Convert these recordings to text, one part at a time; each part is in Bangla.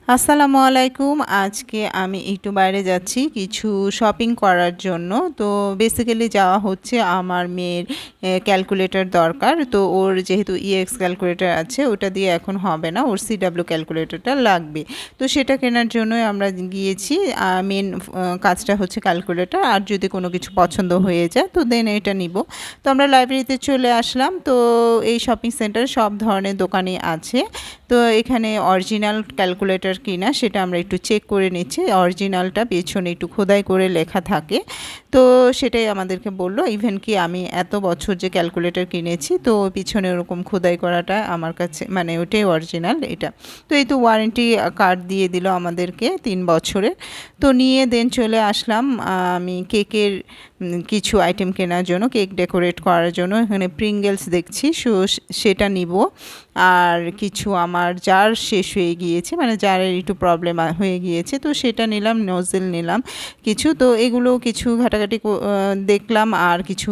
আসসালামু আলাইকুম। আজকে আমি একটু বাইরে যাচ্ছি কিছু শপিং করার জন্য। তো বেসিক্যালি যাওয়া হচ্ছে আমার মেয়ের ক্যালকুলেটর দরকার। তো ওর যেহেতু ইএক্স ক্যালকুলেটর আছে ওটা দিয়ে এখন হবে না। ওর সিডাব্লিউ ক্যালকুলেটরটা লাগবে। তো সেটা কেনার জন্যই আমরা গিয়েছি। মেন কাজটা হচ্ছে ক্যালকুলেটর। আর যদি কোনো কিছু পছন্দ হয়ে যায় তো দেন এটা নিব। তো আমরা লাইব্রেরিতে চলে আসলাম। তো এই শপিং সেন্টারে সব ধরনের দোকানই আছে। তো এখানে অরিজিনাল ক্যালকুলেটর কিনা সেটা আমরা একটু চেক করে নিচ্ছি। অরিজিনালটা পেছনে একটু খোদাই করে লেখা থাকে। তো সেটাই আমাদেরকে বলল। ইভেন কি আমি এত বছর যে ক্যালকুলেটর কিনেছি তো পিছনে ওরকম খোদাই করাটা আমার কাছে মানে ওটাই অরিজিনাল এটা। তো এই তো ওয়ারেন্টি কার্ড দিয়ে দিল আমাদেরকে 3 বছরের। তো নিয়ে দেন চলে আসলাম আমি কেকের কিছু আইটেম কেনার জন্য, কেক ডেকোরেট করার জন্য। এখানে প্রিঙ্গেলস দেখছি, সেটা নিব। আর কিছু আমার জার শেষ হয়ে গিয়েছে, মানে জারের একটু প্রবলেম হয়ে গিয়েছে, তো সেটা নিলাম। নজেল নিলাম কিছু। তো এগুলো কিছু ঘাটাঘাটি দেখলাম আর কিছু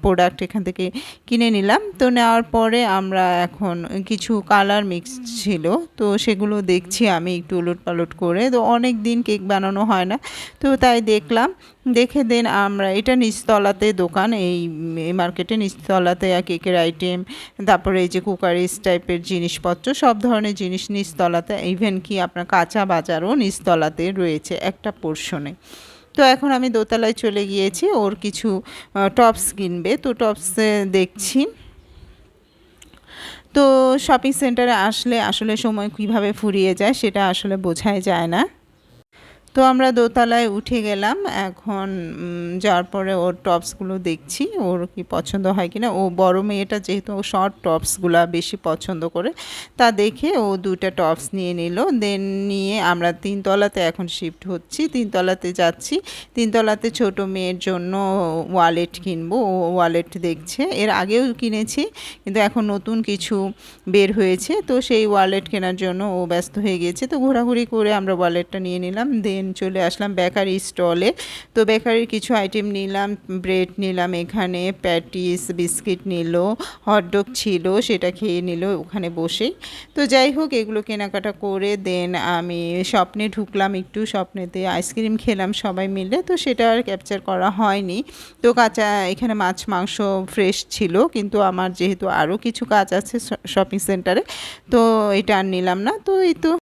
প্রোডাক্ট এখান থেকে কিনে নিলাম। তো নেওয়ার পরে আমরা এখন কিছু কালার মিক্স ছিল তো সেগুলো দেখছি আমি একটু উলটপালট করে। তো অনেক দিন কেক বানানো হয় না, তো তাই দেখলাম। দেখে দেন আমরা এটা নিচতলাতে দোকান, এই মার্কেটে নিচতলাতে কেকের আইটেম, তারপরে এই যে কুকারিস টাইপের জিনিসপত্র, সব ধরনের জিনিস নিচতলাতে। ইভেন কি আপনার কাঁচা বাজারও নিচতলাতে রয়েছে একটা পোর্শনে। তো এখন আমি দোতলায় চলে গিয়েছি, ওর কিছু টপস কিনবে, তো টপসে দেখছি। তো শপিং সেন্টারে আসলে আসলে সময় কীভাবে ফুরিয়ে যায় সেটা আসলে বোঝাই যায় না। তো আমরা দোতলায় উঠে গেলাম। এখন যাওয়ার পরে ওর টপসগুলো দেখছি ওর কি পছন্দ হয় কিনা। ও বড় মেয়েটা যেহেতু ও শর্ট টপসগুলো বেশি পছন্দ করে, তা দেখে ও 2টা টপস নিয়ে নিল। দেন নিয়ে আমরা 3তলাতে এখন শিফট হচ্ছি, 3তলাতে যাচ্ছি। 3তলাতে ছোট মেয়ের জন্য ওয়ালেট কিনবো, ও ওয়ালেট দেখছে। এর আগেও কিনেছি কিন্তু এখন নতুন কিছু বের হয়েছে, তো সেই ওয়ালেট কেনার জন্য ও ব্যস্ত হয়ে গিয়েছে। তো ঘোরাঘুরি করে আমরা ওয়ালেটটা নিয়ে নিলাম। দেন চলে আসলাম বেকারি স্টলে। তো বেকারির কিছু আইটেম নিলাম, ব্রেড নিলাম, এখানে প্যাটিস বিস্কিট নিল, হটডগ ছিল, সেটা খেয়ে নিল ওখানে বসেই। তো যাই হোক এগুলো কেনাকাটা করে দেন আমি স্বপ্নে ঢুকলাম একটু। স্বপ্নেতে আইসক্রিম খেলাম সবাই মিলে, তো সেটা আর ক্যাপচার করা হয়নি। তো কাঁচা এখানে মাছ মাংস ফ্রেশ ছিল, কিন্তু আমার যেহেতু আরও কিছু কাজ আছে শপিং সেন্টারে, তো এটা আর নিলাম না। তো এই তো